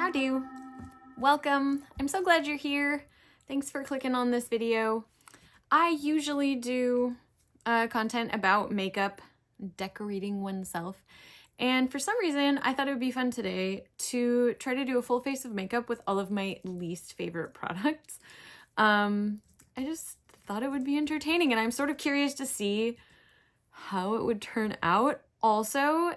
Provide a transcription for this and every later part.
Howdy! Welcome! I'm so glad you're here. Thanks for clicking on this video. I usually do content about makeup, decorating oneself, and for some reason I thought it would be fun today to try to do a full face of makeup with all of my least favorite products. I just thought it would be entertaining, and I'm sort of curious to see how it would turn out. Also,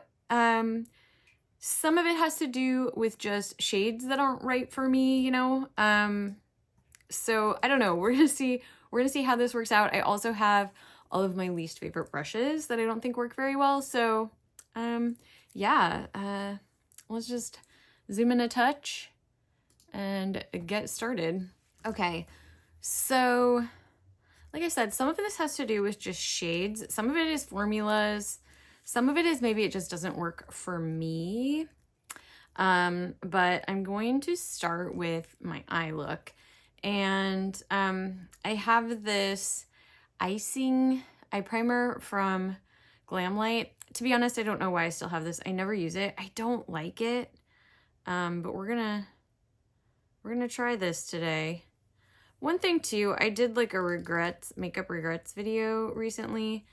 some of it has to do with just shades that aren't right for me, you know? So I don't know. We're gonna see how this works out. I also have all of my least favorite brushes that I don't think work very well. So yeah, let's just zoom in a touch and get started. Okay, so like I said, some of this has to do with just shades. Some of it is formulas. Some of it is maybe it just doesn't work for me. But I'm going to start with my eye look. And I have this Eye-cing eye primer from Glamlite. To be honest, I don't know why I still have this. I never use it. I don't like it. But we're gonna try this today. One thing too, I did like a makeup regrets video recently,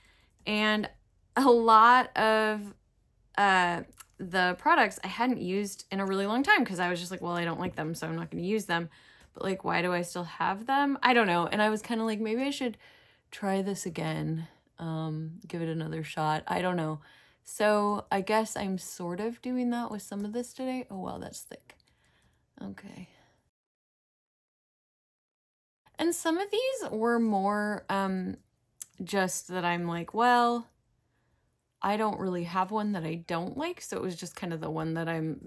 and a lot of the products I hadn't used in a really long time because I was just like, well, I don't like them, so I'm not going to use them. But like, why do I still have them? I don't know. And I was kind of like, maybe I should try this again, give it another shot. I don't know. So I guess I'm sort of doing that with some of this today. Oh, wow, that's thick. Okay. And some of these were more just that I'm like, well, I don't really have one that I don't like, so it was just kind of the one that I'm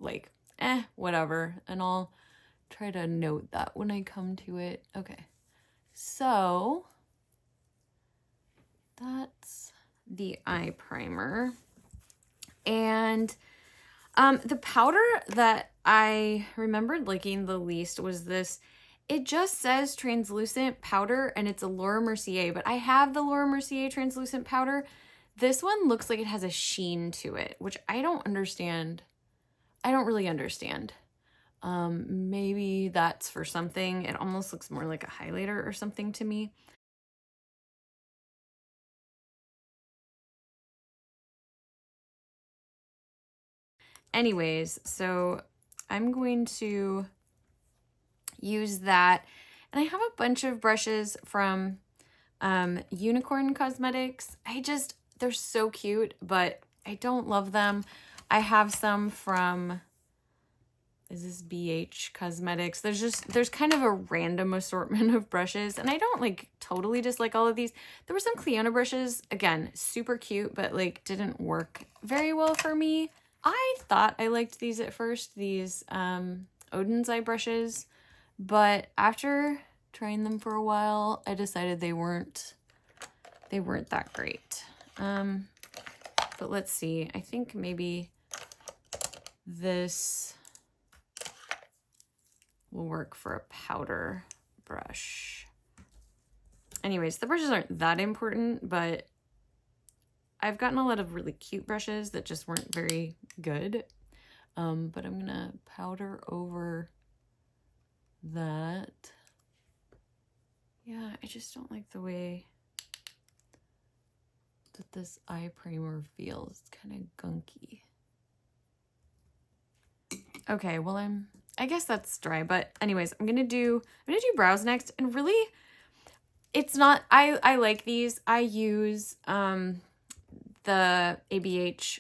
like, whatever. And I'll try to note that when I come to it. Okay, so that's the eye primer. And the powder that I remembered liking the least was this. It just says translucent powder, and it's a Laura Mercier, but I have the Laura Mercier translucent powder. This one looks like it has a sheen to it, which I don't understand. I don't really understand. Maybe that's for something. It almost looks more like a highlighter or something to me. Anyways, so I'm going to use that. And I have a bunch of brushes from Unicorn Cosmetics. They're so cute, but I don't love them. I have some from, is this BH Cosmetics? There's kind of a random assortment of brushes, and I don't like totally dislike all of these. There were some Cliona brushes, again, super cute, but like didn't work very well for me. I thought I liked these at first, these Odin's eye brushes, but after trying them for a while, I decided they weren't that great. But let's see. I think maybe this will work for a powder brush. Anyways, the brushes aren't that important, but I've gotten a lot of really cute brushes that just weren't very good. But I'm gonna powder over that. Yeah, I just don't like the way that this eye primer feels. It's kind of gunky. Okay, well I guess that's dry, but anyways, I'm gonna do brows next, and really it's not, I like these. I use the ABH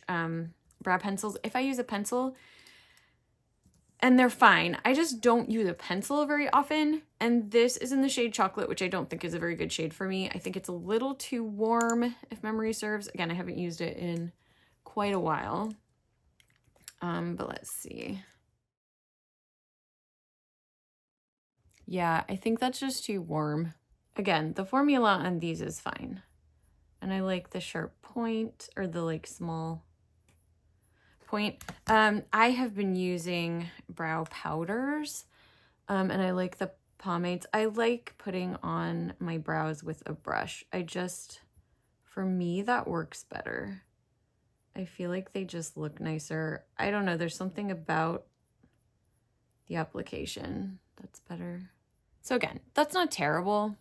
brow pencils. If I use a pencil, and they're fine, I just don't use a pencil very often. And this is in the shade Chocolate, which I don't think is a very good shade for me. I think it's a little too warm, if memory serves. Again, I haven't used it in quite a while. But let's see. Yeah, I think that's just too warm. Again, the formula on these is fine. And I like the sharp point, or the like small point. I have been using brow powders, and I like the pomades. I like putting on my brows with a brush. For me, that works better. I feel like they just look nicer. I don't know, there's something about the application. That's better. So again, that's not terrible,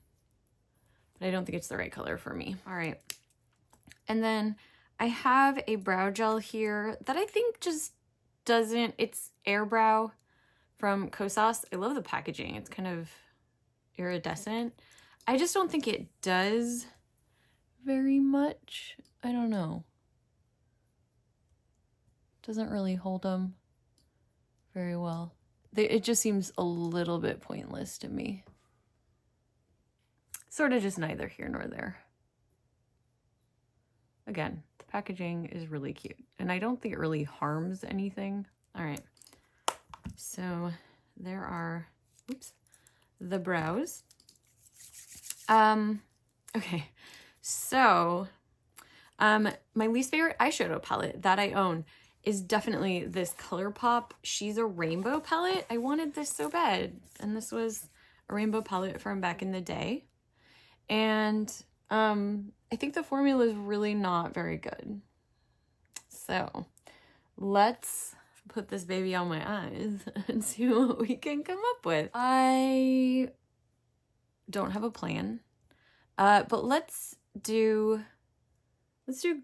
but I don't think it's the right color for me. All right. And then I have a brow gel here that I think just doesn't, it's Eyebrow from Kosas. I love the packaging. It's kind of iridescent. I just don't think it does very much. I don't know. Doesn't really hold them very well. It just seems a little bit pointless to me. Sort of just neither here nor there. Again, the packaging is really cute, and I don't think it really harms anything. All right, so there are, oops, the brows. Okay, so my least favorite eyeshadow palette that I own is definitely this ColourPop She's a Rainbow palette. I wanted this so bad, and this was a rainbow palette from back in the day. And I think the formula is really not very good. So let's put this baby on my eyes and see what we can come up with. I don't have a plan, but let's do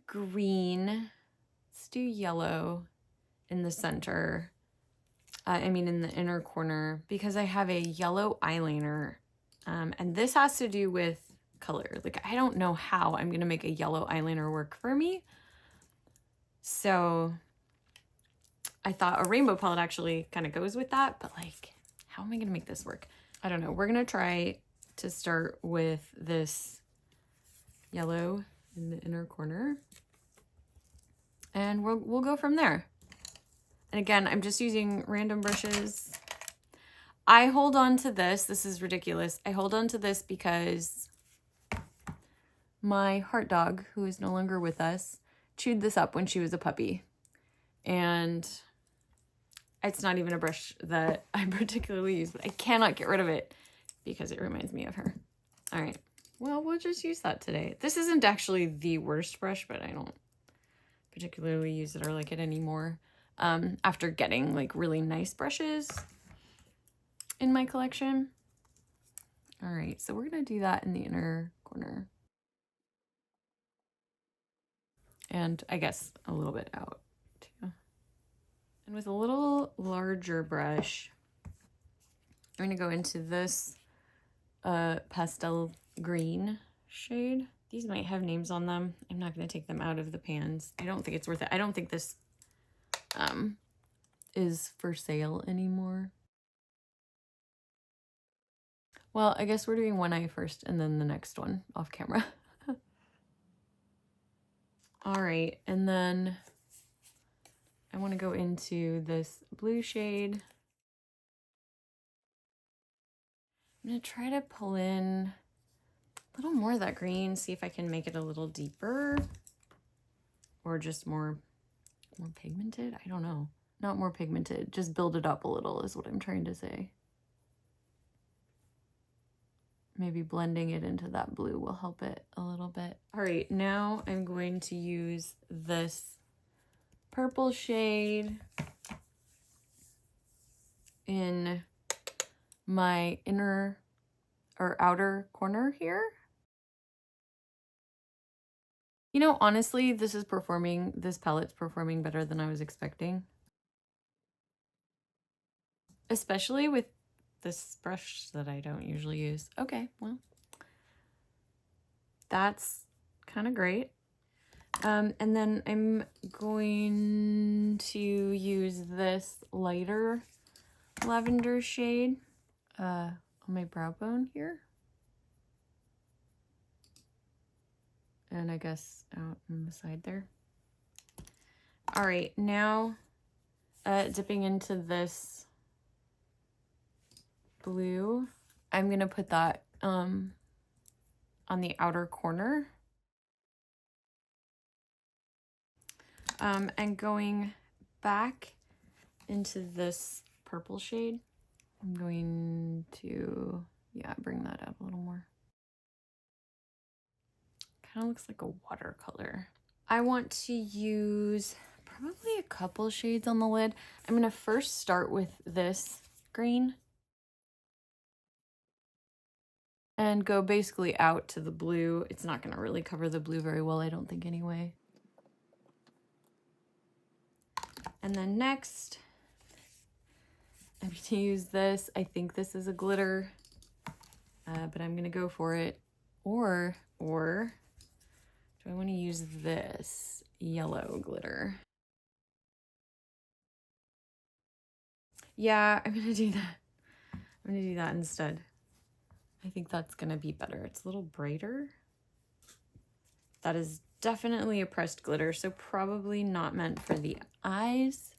green. Let's do yellow in the center. I mean in the inner corner, because I have a yellow eyeliner. And this has to do with color. Like, I don't know how I'm gonna make a yellow eyeliner work for me. So I thought a rainbow palette actually kind of goes with that, but like, how am I gonna make this work? I don't know. We're gonna try to start with this yellow in the inner corner, and we'll go from there. And again, I'm just using random brushes. I hold on to this. This is ridiculous. I hold on to this because my heart dog, who is no longer with us, chewed this up when she was a puppy. And it's not even a brush that I particularly use, but I cannot get rid of it because it reminds me of her. All right. Well, we'll just use that today. This isn't actually the worst brush, but I don't particularly use it or like it anymore. After getting like really nice brushes in my collection. All right, so we're gonna do that in the inner corner. And I guess a little bit out too. And with a little larger brush, I'm gonna go into this pastel green shade. These might have names on them. I'm not gonna take them out of the pans. I don't think it's worth it. I don't think this is for sale anymore. Well, I guess we're doing one eye first and then the next one off camera. All right, and then I want to go into this blue shade. I'm going to try to pull in a little more of that green, see if I can make it a little deeper or just more pigmented. I don't know. Not more pigmented, just build it up a little is what I'm trying to say. Maybe blending it into that blue will help it a little bit. All right, now I'm going to use this purple shade in my inner or outer corner here. You know, honestly, this palette's performing better than I was expecting. Especially with this brush that I don't usually use. Okay, well, that's kind of great. And then I'm going to use this lighter lavender shade on my brow bone here. And I guess out on the side there. All right, now dipping into this blue, I'm gonna put that on the outer corner. And going back into this purple shade, I'm going to, yeah, bring that up a little more. Kind of looks like a watercolor. I want to use probably a couple shades on the lid. I'm gonna first start with this green. And go basically out to the blue. It's not going to really cover the blue very well, I don't think, anyway. And then next, I'm going to use this. I think this is a glitter, but I'm going to go for it. Or do I want to use this yellow glitter? Yeah, I'm going to do that. I'm going to do that instead. I think that's going to be better. It's a little brighter. That is definitely a pressed glitter, so probably not meant for the eyes.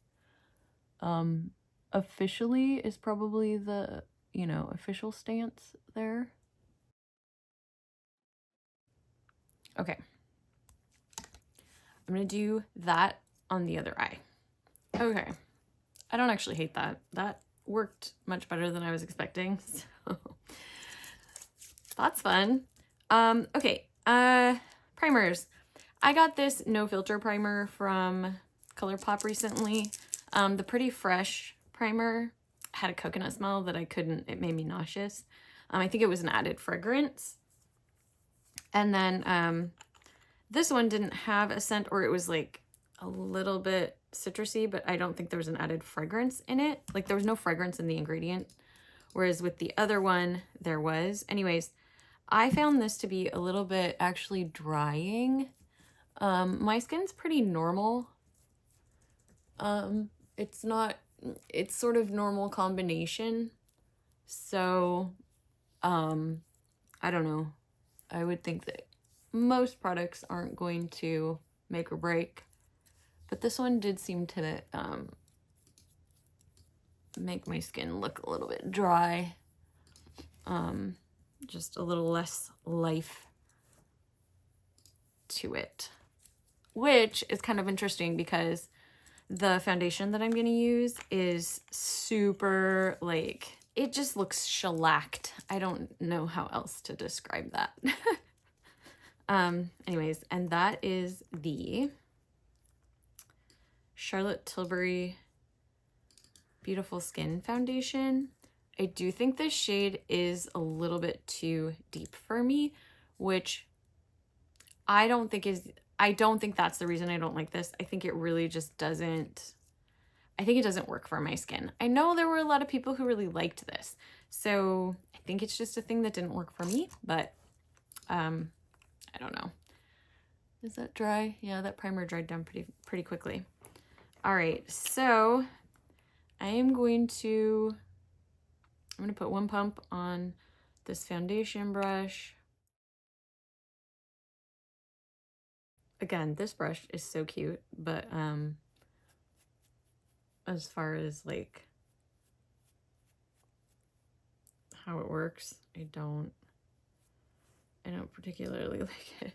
Officially is probably the, you know, official stance there. Okay. I'm going to do that on the other eye. Okay. I don't actually hate that. That worked much better than I was expecting, so that's fun. Okay. Primers. I got this no filter primer from ColourPop recently. The Pretty Fresh primer had a coconut smell that I couldn't, it made me nauseous. I think it was an added fragrance. And then this one didn't have a scent, or it was like a little bit citrusy, but I don't think there was an added fragrance in it. Like there was no fragrance in the ingredient. Whereas with the other one, there was. Anyways, I found this to be a little bit actually drying. My skin's pretty normal. It's not, it's sort of normal combination. So, I don't know. I would think that most products aren't going to make or break, but this one did seem to, make my skin look a little bit dry. Just a little less life to it, which is kind of interesting because the foundation that I'm going to use is super, like, it just looks shellacked. I don't know how else to describe that. Anyways, and that is the Charlotte Tilbury Beautiful Skin Foundation. I do think this shade is a little bit too deep for me, which I don't think that's the reason I don't like this. I think it really just doesn't, I think it doesn't work for my skin. I know there were a lot of people who really liked this, so I think it's just a thing that didn't work for me, but I don't know. Is that dry? Yeah, that primer dried down pretty quickly. All right, so I'm going to put one pump on this foundation brush. Again, this brush is so cute, but as far as like how it works, I don't particularly like it.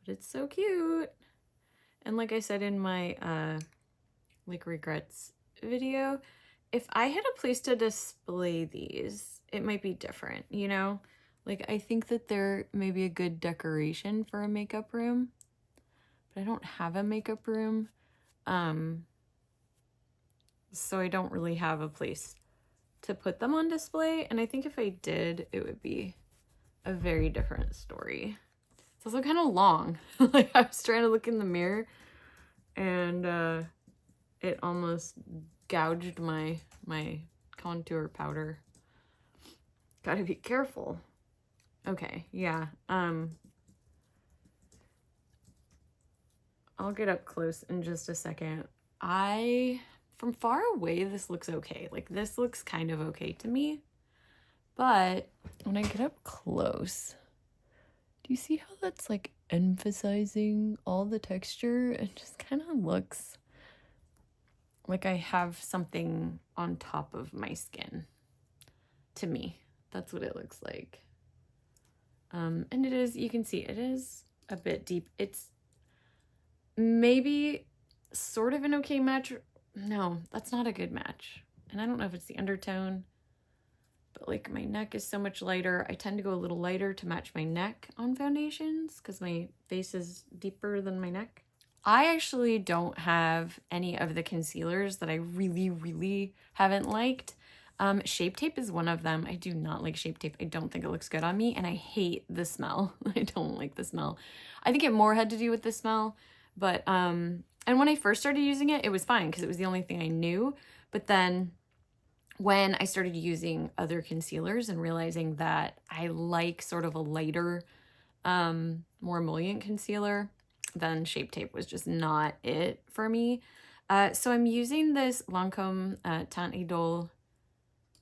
But it's so cute. And like I said in my like regrets video, if I had a place to display these, it might be different, you know? Like, I think that they're maybe a good decoration for a makeup room, but I don't have a makeup room. So I don't really have a place to put them on display. And I think if I did, it would be a very different story. It's also kind of long. Like, I was trying to look in the mirror and it almost gouged my contour powder. Gotta be careful. Okay, yeah. I'll get up close in just a second. From far away, this looks okay. Like, this looks kind of okay to me. But when I get up close, do you see how that's like emphasizing all the texture? It just kind of looks like I have something on top of my skin. To me, that's what it looks like. And it is, you can see it is a bit deep. It's maybe sort of an okay match. No, that's not a good match. And I don't know if it's the undertone, but like my neck is so much lighter. I tend to go a little lighter to match my neck on foundations because my face is deeper than my neck. I actually don't have any of the concealers that I really haven't liked. Shape Tape is one of them. I do not like Shape Tape. I don't think it looks good on me, and I hate the smell. I don't like the smell. I think it more had to do with the smell, but, and when I first started using it, it was fine because it was the only thing I knew. But then when I started using other concealers and realizing that I like sort of a lighter, more emollient concealer, then Shape Tape was just not it for me. So I'm using this Lancôme Teint Idole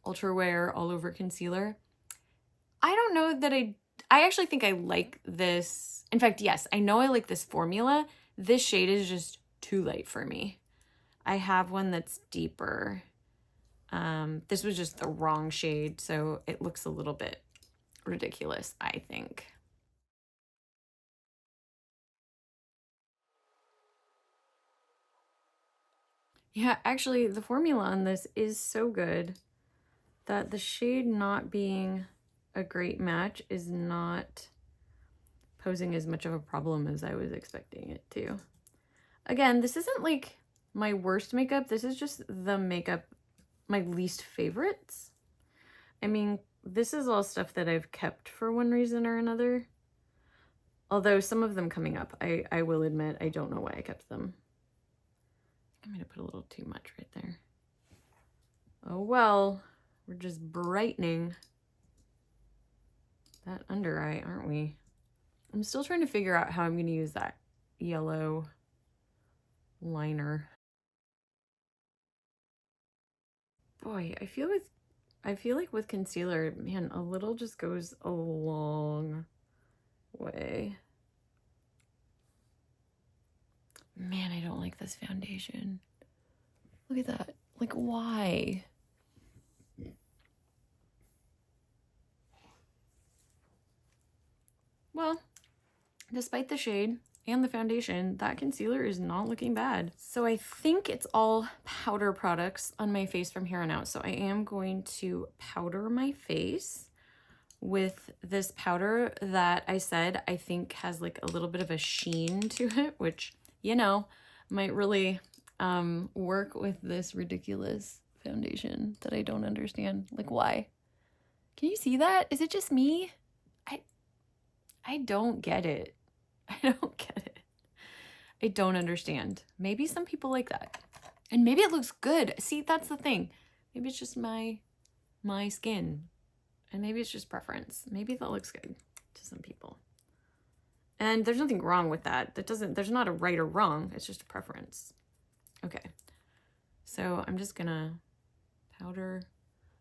Ultra Wear All Over Concealer. I don't know that I actually think I like this. In fact, yes, I know I like this formula. This shade is just too light for me. I have one that's deeper. This was just the wrong shade, so it looks a little bit ridiculous, I think. Yeah, actually, the formula on this is so good that the shade not being a great match is not posing as much of a problem as I was expecting it to. Again, this isn't like my worst makeup. This is just the makeup, my least favorites. I mean, this is all stuff that I've kept for one reason or another. Although some of them coming up, I will admit, I don't know why I kept them. I'm gonna put a little too much right there. Oh well, we're just brightening that under eye, aren't we? I'm still trying to figure out how I'm gonna use that yellow liner. Boy, I feel like with concealer, man, a little just goes a long way. Man, I don't like this foundation. Look at that. Like, why? Well, despite the shade and the foundation, that concealer is not looking bad. So I think it's all powder products on my face from here on out. So I am going to powder my face with this powder that I said I think has like a little bit of a sheen to it, which, you know, might really work with this ridiculous foundation that I don't understand. Like, why? Can you see that? Is it just me? I don't get it. I don't get it. I don't understand. Maybe some people like that. And maybe it looks good. See, that's the thing. Maybe it's just my skin. And maybe it's just preference. Maybe that looks good to some people. And there's nothing wrong with that. There's not a right or wrong. It's just a preference. Okay. So I'm just gonna powder.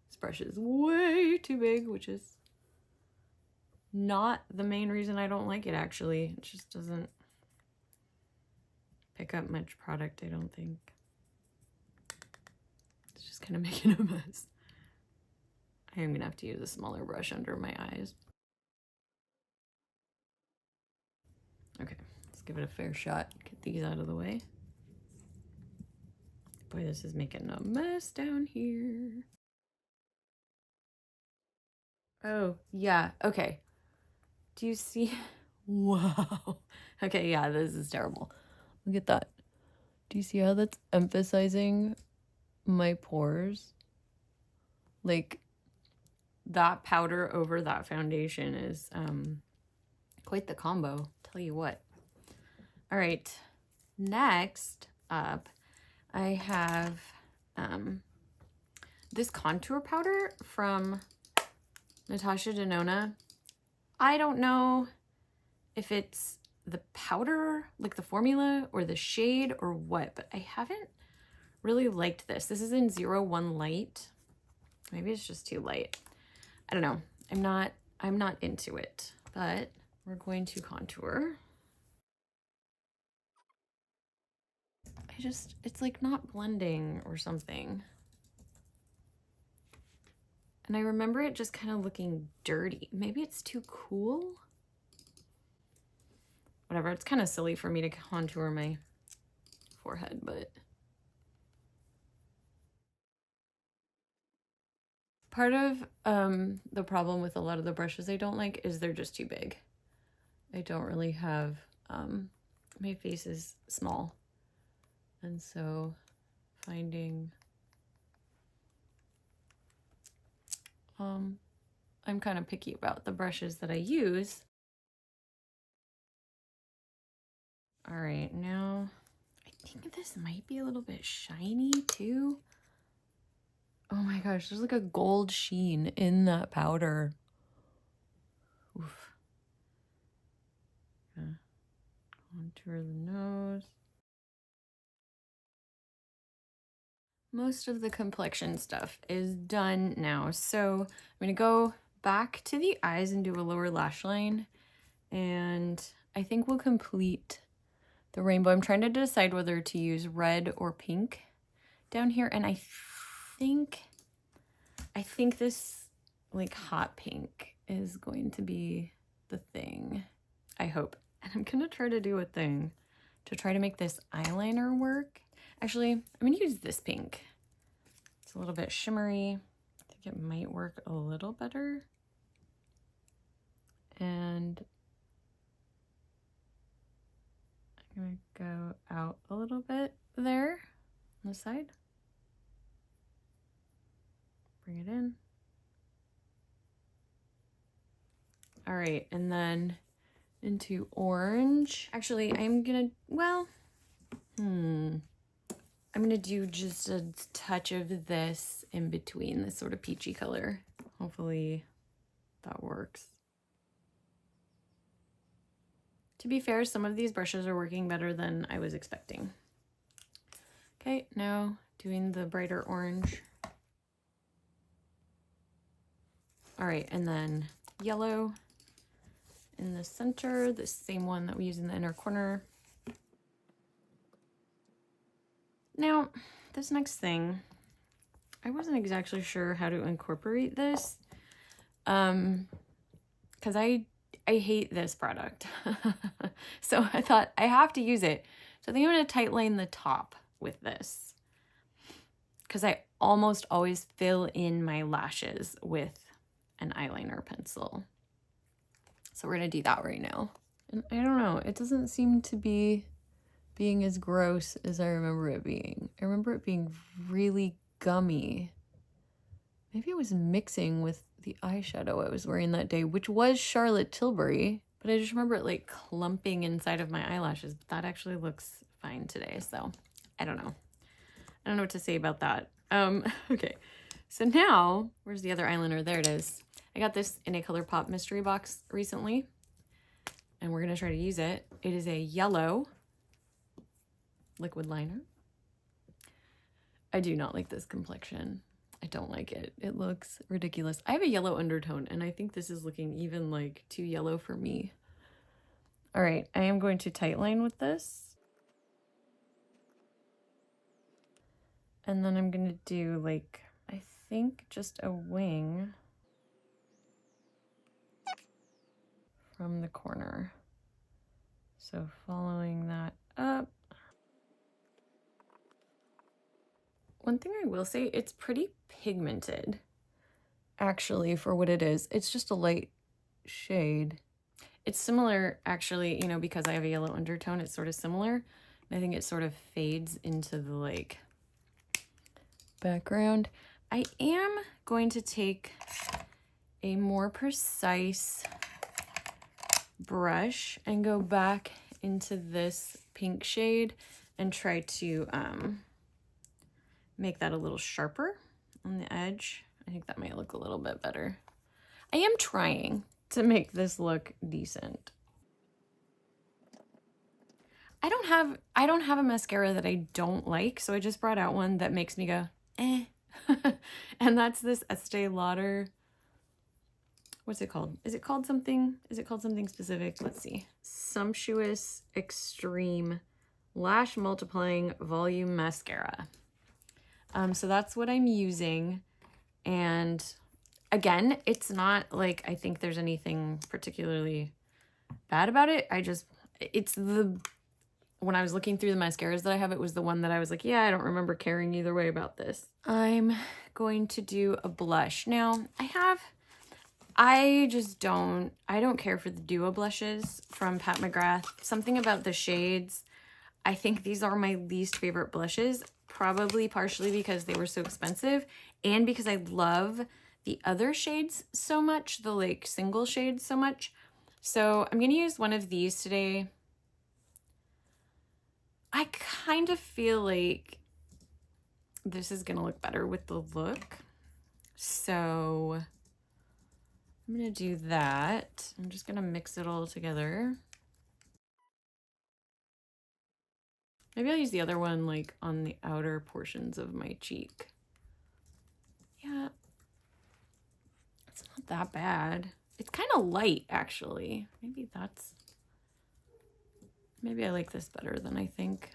This brush is way too big, which is not the main reason I don't like it, actually. It just doesn't pick up much product, I don't think. It's just kind of making a mess. I am gonna have to use a smaller brush under my eyes. Okay, let's give it a fair shot. Get these out of the way. Boy, this is making a mess down here. Oh, yeah, okay. Do you see? Wow. Okay, yeah, this is terrible. Look at that. Do you see how that's emphasizing my pores? Like, that powder over that foundation is quite the combo, tell you what. All right, next up, I have this contour powder from Natasha Denona. I don't know if it's the powder, like the formula, or the shade, or what, but I haven't really liked this. This is in 01 Light. Maybe it's just too light. I don't know. I'm not into it, but we're going to contour. It's like not blending or something. And I remember it just kind of looking dirty. Maybe it's too cool? Whatever, it's kind of silly for me to contour my forehead, but part of the problem with a lot of the brushes I don't like is they're just too big. I don't really have my face is small. And so finding, I'm kind of picky about the brushes that I use. All right, now I think this might be a little bit shiny too. Oh my gosh, there's like a gold sheen in that powder. Oof. Yeah. Contour the nose. Most of the complexion stuff is done now. So I'm gonna go back to the eyes and do a lower lash line. And I think we'll complete the rainbow. I'm trying to decide whether to use red or pink down here. And I think this like hot pink is going to be the thing, I hope. And I'm gonna try to do a thing to try to make this eyeliner work. Actually, I'm gonna use this pink. It's a little bit shimmery. I think it might work a little better. And I'm gonna go out a little bit there on the side. Bring it in. All right, and then into orange. Actually, I'm gonna, well, I'm gonna do just a touch of this in between, this sort of peachy color. Hopefully that works. To be fair, some of these brushes are working better than I was expecting. Okay, now doing the brighter orange. All right, and then yellow in the center, the same one that we use in the inner corner. Now, this next thing, I wasn't exactly sure how to incorporate this, because I hate this product. So I thought I have to use it. So I think I'm gonna tight line the top with this, because I almost always fill in my lashes with an eyeliner pencil. So we're gonna do that right now. And I don't know, it doesn't seem to be being as gross as I remember it being. I remember it being really gummy. Maybe it was mixing with the eyeshadow I was wearing that day, which was Charlotte Tilbury, but I just remember it like clumping inside of my eyelashes. But that actually looks fine today, so I don't know. I don't know what to say about that. Okay, so now, where's the other eyeliner? There it is. I got this in a ColourPop mystery box recently, and we're gonna try to use it. It is a yellow liquid liner. I do not like this complexion. I don't like it. It looks ridiculous. I have a yellow undertone, and I think this is looking even like too yellow for me. All right, I am going to tight line with this. And then I'm gonna do like, I think just a wing from the corner. So following that up. One thing I will say, it's pretty pigmented, actually, for what it is. It's just a light shade. It's similar, actually, you know, because I have a yellow undertone, it's sort of similar. And I think it sort of fades into the, like, background. I am going to take a more precise brush and go back into this pink shade and try to make that a little sharper on the edge. I think that might look a little bit better. I am trying to make this look decent. I don't have a mascara that I don't like, so I just brought out one that makes me go, eh. And that's this Estee Lauder. What's it called? Is it called something? Is it called something specific? Let's see. Sumptuous Extreme Lash Multiplying Volume Mascara. So that's what I'm using. And again, it's not like I think there's anything particularly bad about it. When I was looking through the mascaras that I have, it was the one that I was like, yeah, I don't remember caring either way about this. I'm going to do a blush. Now, I don't care for the duo blushes from Pat McGrath. Something about the shades. I think these are my least favorite blushes, probably partially because they were so expensive and because I love the other shades so much, the like single shades so much. So I'm going to use one of these today. I kind of feel like this is going to look better with the look. So I'm going to do that. I'm just going to mix it all together. Maybe I'll use the other one like on the outer portions of my cheek. Yeah, it's not that bad. It's kind of light, actually. Maybe I like this better than I think.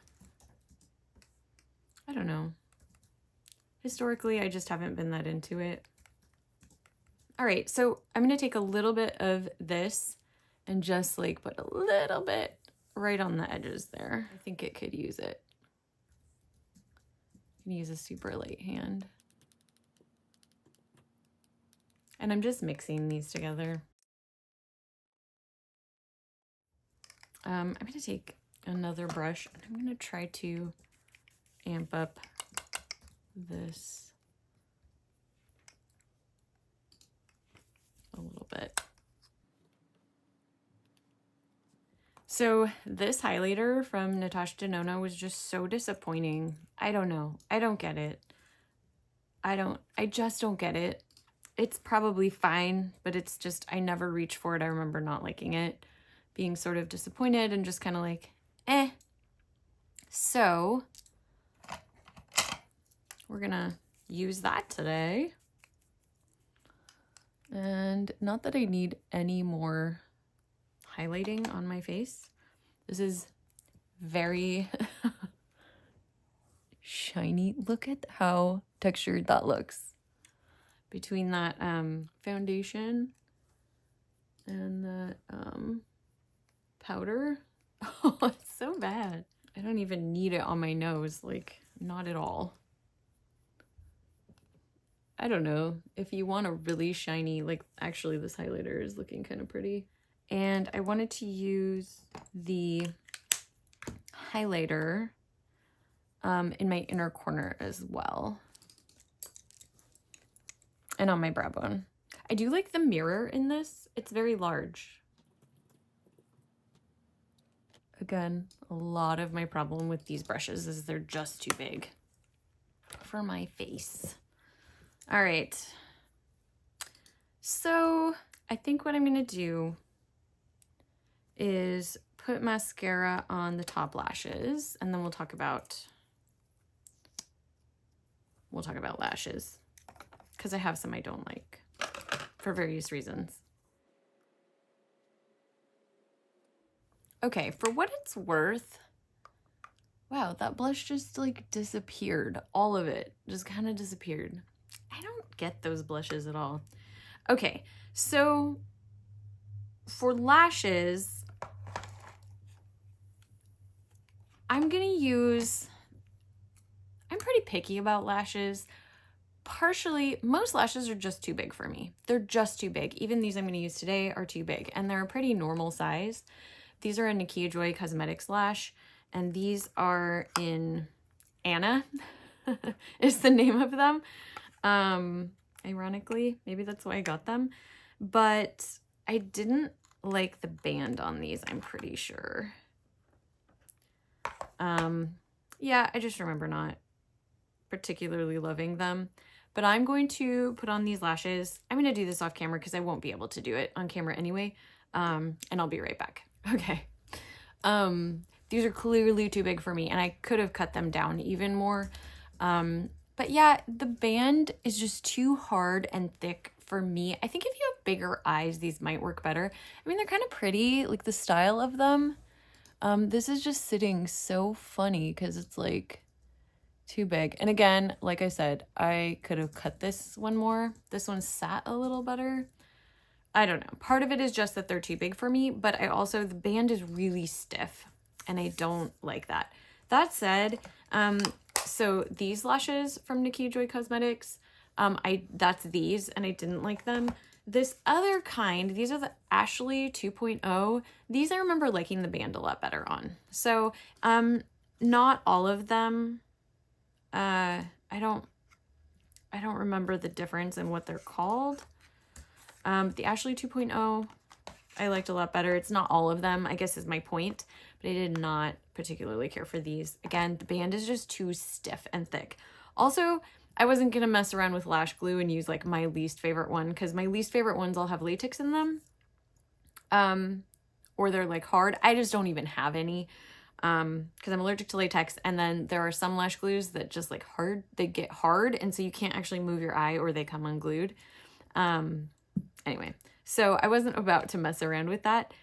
I don't know. Historically, I just haven't been that into it. All right, so I'm going to take a little bit of this and just like put a little bit right on the edges there. I think it could use it. I'm going to use a super light hand. And I'm just mixing these together. I'm going to take another brush and I'm going to try to amp up this a little bit. So this highlighter from Natasha Denona was just so disappointing. I don't know. I don't get it. I just don't get it. It's probably fine, but it's just, I never reach for it. I remember not liking it, being sort of disappointed and just kind of like, eh. So we're gonna use that today. And not that I need any more highlighting on my face. This is very shiny. Look at how textured that looks. Between that foundation and that powder. Oh, it's so bad. I don't even need it on my nose, like not at all. I don't know, if you want a really shiny, like actually this highlighter is looking kind of pretty. And I wanted to use the highlighter in my inner corner as well. And on my brow bone. I do like the mirror in this. It's very large. Again, a lot of my problem with these brushes is they're just too big for my face. All right. So I think what I'm going to do is put mascara on the top lashes, and then we'll talk about lashes, because I have some I don't like for various reasons. Okay, for what it's worth, wow, that blush just like disappeared. All of it just kind of disappeared. I don't get those blushes at all. Okay, so for lashes, I'm pretty picky about lashes. Partially, most lashes are just too big for me. They're just too big. Even these I'm going to use today are too big, and they're a pretty normal size. These are a Nakia Joy Cosmetics lash, and these are in Anna is the name of them. Ironically, maybe that's why I got them. But I didn't like the band on these, I'm pretty sure. Yeah, I just remember not particularly loving them. But I'm going to put on these lashes. I'm going to do this off camera because I won't be able to do it on camera anyway. And I'll be right back. Okay. These are clearly too big for me, and I could have cut them down even more. But yeah, the band is just too hard and thick for me. I think if you have bigger eyes, these might work better. I mean, they're kind of pretty, like the style of them. This is just sitting so funny because it's like too big. And again, like I said, I could have cut this one more. This one sat a little better. I don't know. Part of it is just that they're too big for me, but the band is really stiff and I don't like that. That said, so these lashes from Nakia Joy Cosmetics, that's these and I didn't like them. This other kind, these are the Ashley 2.0. These I remember liking the band a lot better on. So, not all of them. I don't remember the difference in what they're called. The Ashley 2.0, I liked a lot better. It's not all of them, I guess is my point, but I did not particularly care for these. Again, the band is just too stiff and thick. Also, I wasn't going to mess around with lash glue and use like my least favorite one, because my least favorite ones all have latex in them. Or they're like hard. I just don't even have any, because I'm allergic to latex. And then there are some lash glues that just like they get hard, and so you can't actually move your eye or they come unglued. Anyway, so I wasn't about to mess around with that.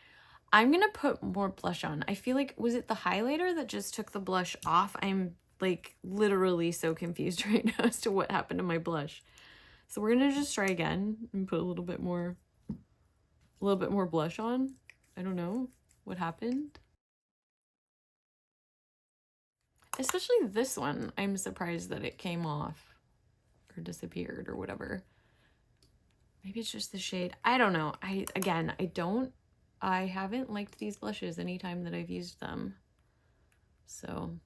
I'm going to put more blush on. I feel like, was it the highlighter that just took the blush off? I'm like literally so confused right now as to what happened to my blush. So we're going to just try again and put a little bit more blush on. I don't know what happened. Especially this one. I'm surprised that it came off or disappeared or whatever. Maybe it's just the shade. I don't know. I haven't liked these blushes anytime that I've used them. So,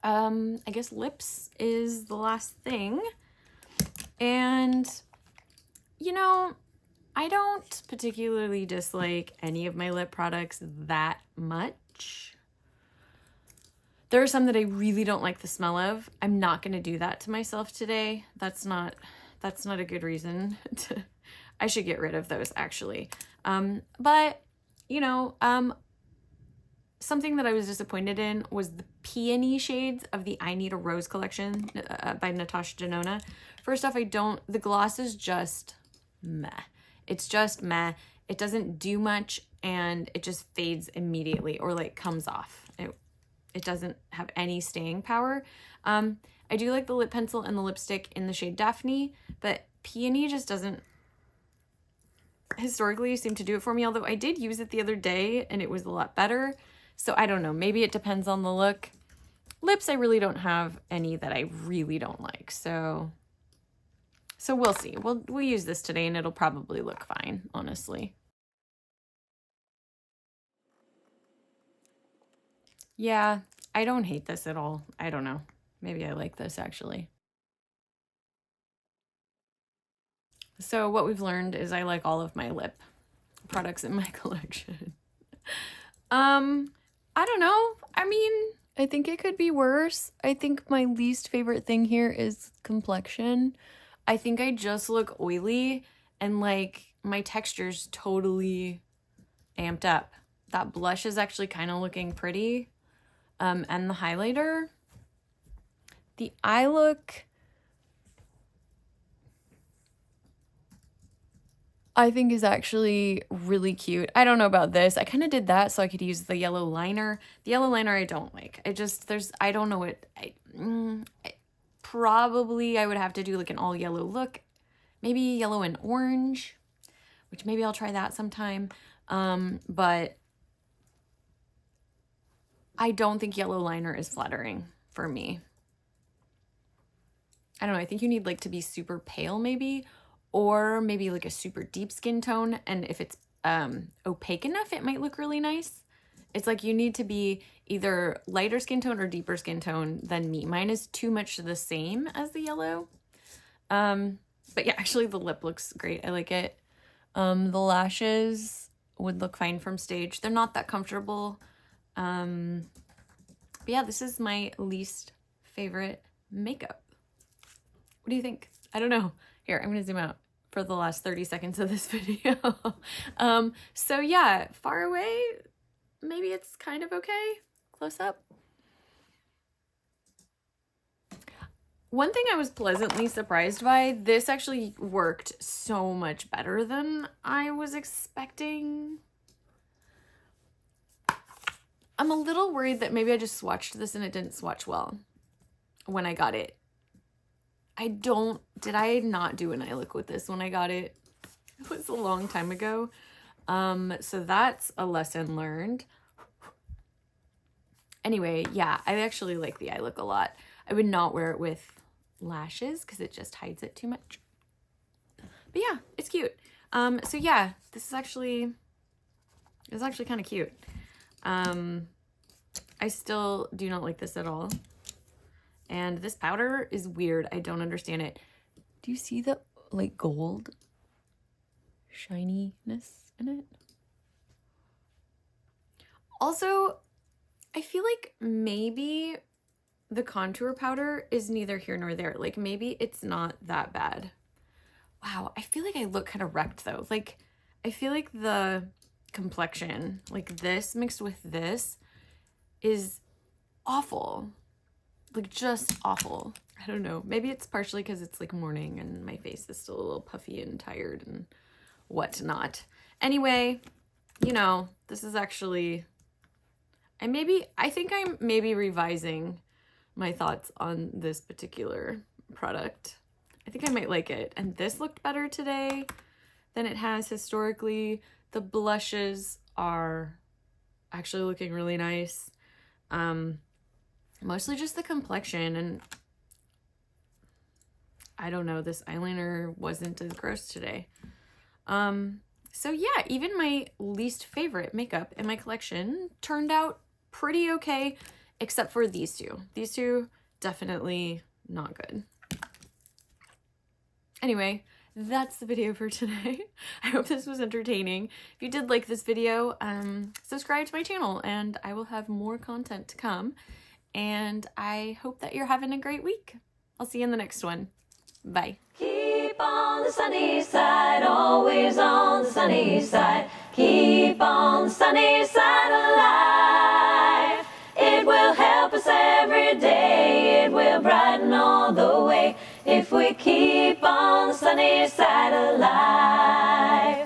I guess lips is the last thing. And, you know, I don't particularly dislike any of my lip products that much. There are some that I really don't like the smell of. I'm not going to do that to myself today. That's not a good reason to, I should get rid of those actually. But you know, something that I was disappointed in was the Peony shades of the I Need a Rose collection by Natasha Denona. First off, the gloss is just meh. It's just meh. It doesn't do much and it just fades immediately or like comes off. It doesn't have any staying power. I do like the lip pencil and the lipstick in the shade Daphne, but Peony just doesn't historically seem to do it for me, although I did use it the other day and it was a lot better. So I don't know, maybe it depends on the look. Lips, I really don't have any that I really don't like. So we'll see. We'll use this today and it'll probably look fine, honestly. Yeah, I don't hate this at all. I don't know. Maybe I like this actually. So what we've learned is I like all of my lip products in my collection. I don't know. I mean, I think it could be worse. I think my least favorite thing here is complexion. I think I just look oily and like my texture's totally amped up. That blush is actually kind of looking pretty. And the highlighter. The eye look, I think is actually really cute. I don't know about this. I kind of did that so I could use the yellow liner. The yellow liner I don't like. I don't know what, probably I would have to do like an all yellow look. Maybe yellow and orange, which maybe I'll try that sometime. But I don't think yellow liner is flattering for me. I don't know. I think you need like to be super pale maybe, or maybe like a super deep skin tone. And if it's opaque enough, it might look really nice. It's like you need to be either lighter skin tone or deeper skin tone than me. Mine is too much the same as the yellow. But yeah, actually the lip looks great. I like it. The lashes would look fine from stage. They're not that comfortable. But yeah, this is my least favorite makeup. What do you think? I don't know. Here, I'm gonna zoom out for the last 30 seconds of this video. So yeah, far away, maybe it's kind of okay. Close up. One thing I was pleasantly surprised by, this actually worked so much better than I was expecting. I'm a little worried that maybe I just swatched this and it didn't swatch well when I got it. Did I not do an eye look with this when I got it? It was a long time ago. So that's a lesson learned. Anyway, yeah, I actually like the eye look a lot. I would not wear it with lashes because it just hides it too much. But yeah, it's cute. So yeah, this is actually kind of cute. I still do not like this at all. And this powder is weird. I don't understand it. Do you see the like gold shininess in it? Also, I feel like maybe the contour powder is neither here nor there. Like maybe it's not that bad. Wow, I feel like I look kind of wrecked though. Like I feel like the complexion, like this mixed with this, is awful. Like just awful. I don't know. Maybe it's partially because it's like morning and my face is still a little puffy and tired and whatnot. Anyway, you know, this is actually, I think I'm maybe revising my thoughts on this particular product. I think I might like it. And this looked better today than it has historically. The blushes are actually looking really nice. Mostly just the complexion, and I don't know, this eyeliner wasn't as gross today. So yeah, even my least favorite makeup in my collection turned out pretty okay, except for these two. These two, definitely not good. Anyway, that's the video for today. I hope this was entertaining. If you did like this video, subscribe to my channel and I will have more content to come. And I hope that you're having a great week. I'll see you in the next one. Bye. Keep on the sunny side, always on the sunny side. Keep on the sunny side of life. It will help us every day. It will brighten all the way if we keep on the sunny side of life.